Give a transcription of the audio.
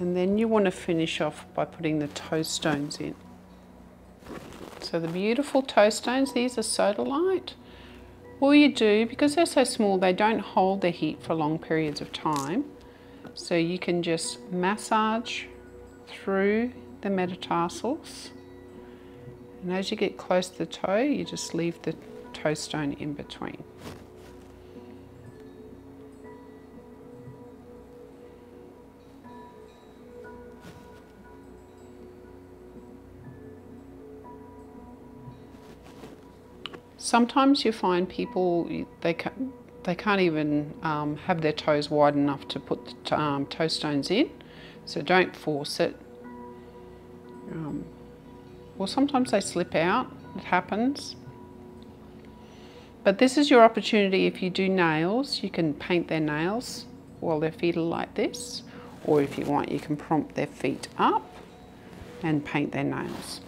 And then you want to finish off by putting the toe stones in. So the beautiful toe stones, these are sodalite. All you do, because they're so small, they don't hold the heat for long periods of time. So you can just massage through the metatarsals. And as you get close to the toe, you just leave the toe stone in between. Sometimes you find people, they can't even have their toes wide enough to put the toe stones in, so don't force it. Or sometimes they slip out, it happens. But this is your opportunity. If you do nails, you can paint their nails while their feet are like this, or if you want, you can prompt their feet up and paint their nails.